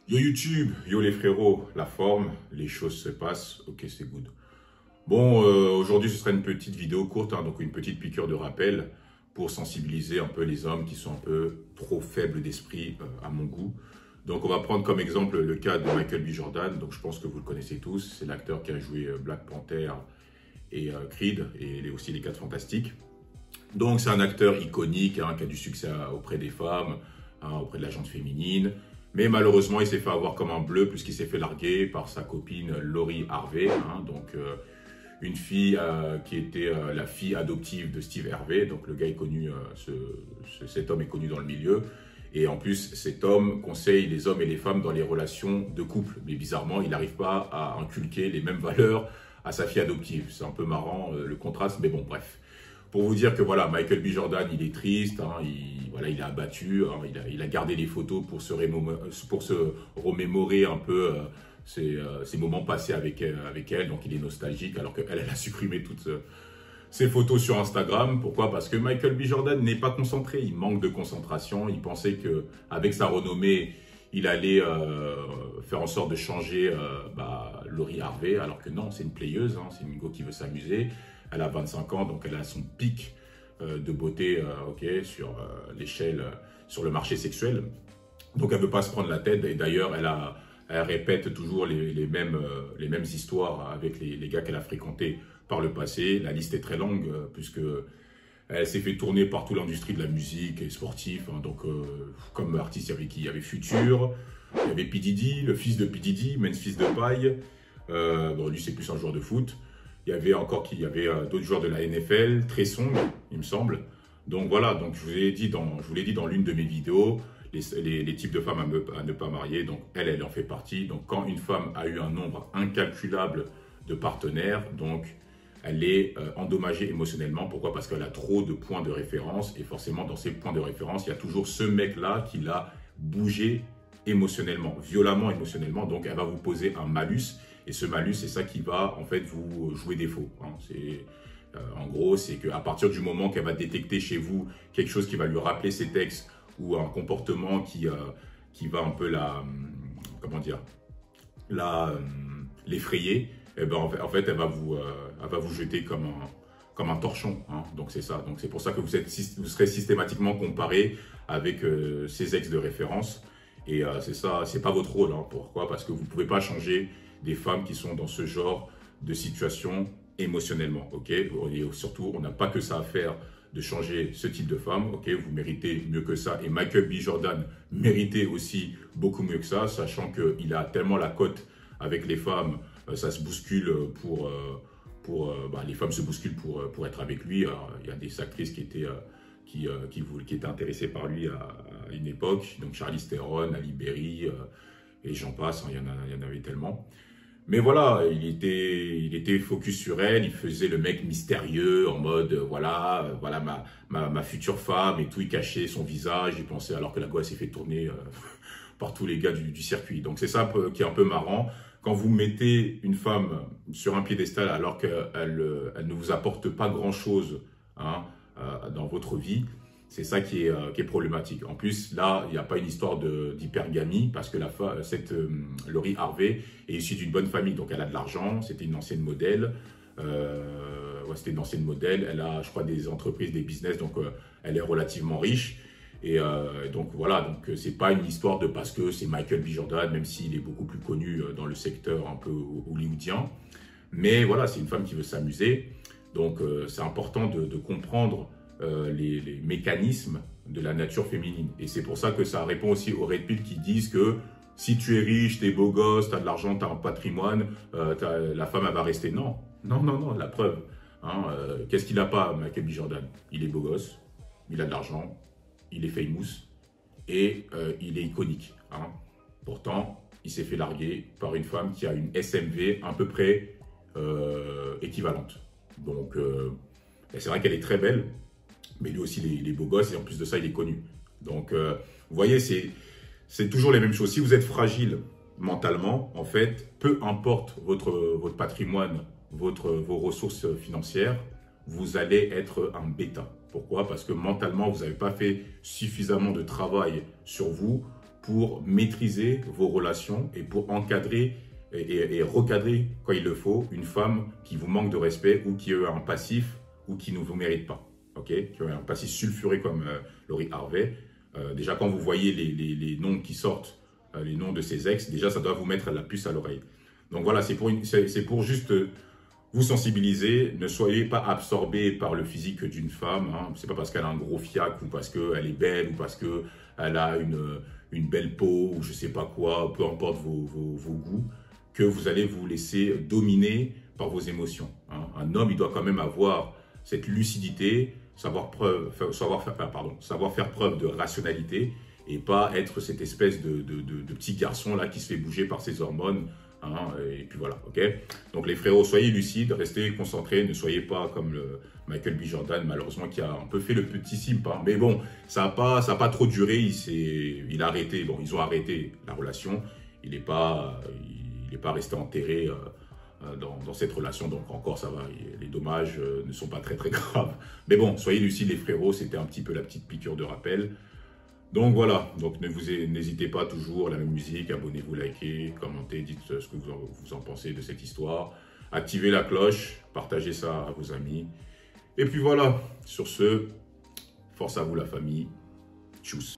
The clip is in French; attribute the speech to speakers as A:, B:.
A: Yo YouTube, yo les frérots, la forme, les choses se passent, ok c'est good. Bon, aujourd'hui ce sera une petite vidéo courte, donc une petite piqûre de rappel pour sensibiliser un peu les hommes qui sont un peu trop faibles d'esprit à mon goût. Donc on va prendre comme exemple le cas de Michael B. Jordan, donc je pense que vous le connaissez tous, c'est l'acteur qui a joué Black Panther et Creed et aussi les 4 Fantastiques. Donc c'est un acteur iconique qui a du succès auprès des femmes, auprès de la gente féminine. Mais malheureusement, il s'est fait avoir comme un bleu puisqu'il s'est fait larguer par sa copine Lori Harvey, une fille qui était la fille adoptive de Steve Harvey. Donc le gars est connu, cet homme est connu dans le milieu. Et en plus, cet homme conseille les hommes et les femmes dans les relations de couple. Mais bizarrement, il n'arrive pas à inculquer les mêmes valeurs à sa fille adoptive. C'est un peu marrant le contraste, mais bon, bref. Pour vous dire que voilà, Michael B. Jordan, il est triste, il est abattu, il a gardé les photos pour se remémorer un peu ses moments passés avec elle, donc il est nostalgique, alors qu'elle a supprimé toutes ses photos sur Instagram. Pourquoi? Parce que Michael B. Jordan n'est pas concentré, il manque de concentration, il pensait qu'avec sa renommée, il allait faire en sorte de changer Lori Harvey, alors que non, c'est une playeuse, c'est une go qui veut s'amuser. Elle a 25 ans, donc elle a son pic de beauté sur l'échelle, sur le marché sexuel. Donc elle ne veut pas se prendre la tête. Et d'ailleurs, elle répète toujours les mêmes histoires avec les gars qu'elle a fréquentés par le passé. La liste est très longue, puisque elle s'est fait tourner par toute l'industrie de la musique et sportif. Comme artiste, il y avait Future, il y avait P. Diddy, le fils de P. Diddy, Memphis de Paille. Lui, c'est plus un joueur de foot. Il y avait d'autres joueurs de la NFL, Trey Songz, il me semble. Donc voilà, donc je vous l'ai dit dans l'une de mes vidéos, les types de femmes à ne pas marier. Donc elle en fait partie. Donc quand une femme a eu un nombre incalculable de partenaires, donc elle est endommagée émotionnellement. Pourquoi? Parce qu'elle a trop de points de référence. Et forcément, dans ces points de référence, il y a toujours ce mec-là qui l'a bougé émotionnellement, violemment émotionnellement. Donc elle va vous poser un malus. Et ce malus, c'est ça qui va en fait vous jouer défaut. En gros, c'est qu'à partir du moment qu'elle va détecter chez vous quelque chose qui va lui rappeler ses textes ou un comportement qui va un peu l'effrayer, en fait, elle va vous jeter comme un torchon. Donc c'est ça. Donc c'est pour ça que vous serez systématiquement comparé avec ses ex de référence. Et c'est ça, c'est pas votre rôle. Pourquoi? Parce que vous ne pouvez pas changer des femmes qui sont dans ce genre de situation émotionnellement, Et surtout, on n'a pas que ça à faire de changer ce type de femme, Vous méritez mieux que ça. Et Michael B. Jordan méritait aussi beaucoup mieux que ça, sachant qu'il a tellement la cote avec les femmes, ça se bouscule les femmes se bousculent pour être avec lui. Alors, il y a des actrices qui étaient intéressées par lui à une époque, donc Charlize Theron, Halle Berry, et j'en passe, il y en avait tellement. Mais voilà, il était focus sur elle, il faisait le mec mystérieux en mode voilà ma future femme et tout, il cachait son visage, il pensait alors que la gosse s'est fait tourner par tous les gars du circuit. Donc c'est ça qui est un peu marrant. Quand vous mettez une femme sur un piédestal alors qu'elle ne vous apporte pas grand-chose dans votre vie, c'est ça qui est problématique. En plus, là, il n'y a pas une histoire d'hypergamie parce que cette Lori Harvey est issue d'une bonne famille. Donc, elle a de l'argent. C'était une ancienne modèle. Elle a, je crois, des entreprises, des business. Donc, elle est relativement riche. Et donc, voilà. Donc, c'est pas une histoire de parce que c'est Michael B. Jordan, même s'il est beaucoup plus connu dans le secteur un peu hollywoodien. Mais voilà, c'est une femme qui veut s'amuser. Donc, c'est important de comprendre les mécanismes de la nature féminine. Et c'est pour ça que ça répond aussi aux red pill qui disent que si tu es riche, tu es beau gosse, tu as de l'argent, tu as un patrimoine, la femme, elle va rester. Non, la preuve. Qu'est-ce qu'il n'a pas, Michael B. Jordan? Il est beau gosse, il a de l'argent, il est famous et il est iconique. Pourtant, il s'est fait larguer par une femme qui a une SMV à peu près équivalente. Donc, c'est vrai qu'elle est très belle, mais lui aussi, il est beau gosse et en plus de ça, il est connu. Donc, vous voyez, c'est toujours les mêmes choses. Si vous êtes fragile mentalement, en fait, peu importe votre patrimoine, vos ressources financières, vous allez être un bêta. Pourquoi? Parce que mentalement, vous n'avez pas fait suffisamment de travail sur vous pour maîtriser vos relations et pour encadrer et recadrer, quand il le faut, une femme qui vous manque de respect ou qui a un passif ou qui ne vous mérite pas. Okay, qui a un passif sulfuré comme Lori Harvey. Déjà, quand vous voyez les noms qui sortent, les noms de ses ex, déjà, ça doit vous mettre la puce à l'oreille. Donc voilà, c'est pour juste vous sensibiliser. Ne soyez pas absorbé par le physique d'une femme. Hein. Ce n'est pas parce qu'elle a un gros fiac ou parce qu'elle est belle ou parce qu'elle a une belle peau ou je ne sais pas quoi, peu importe vos goûts, que vous allez vous laisser dominer par vos émotions. Hein. Un homme, il doit quand même avoir cette lucidité, savoir faire preuve de rationalité et pas être cette espèce de petit garçon là qui se fait bouger par ses hormones. Hein, et puis voilà, ok. Donc les frérots, soyez lucides, restez concentrés, ne soyez pas comme le Michael B. Jordan, malheureusement, qui a un peu fait le petit simp. Hein. Mais bon, ça a pas trop duré, il a arrêté, bon, ils ont arrêté la relation, il n'est pas resté enterré dans cette relation, donc encore ça va, les dommages ne sont pas très graves. Mais bon, soyez lucides les frérots, c'était un petit peu la petite piqûre de rappel. Donc voilà, donc n'hésitez pas toujours, la même musique, abonnez-vous, likez, commentez, dites ce que vous en pensez de cette histoire. Activez la cloche, partagez ça à vos amis. Et puis voilà, sur ce, force à vous la famille, tchuss.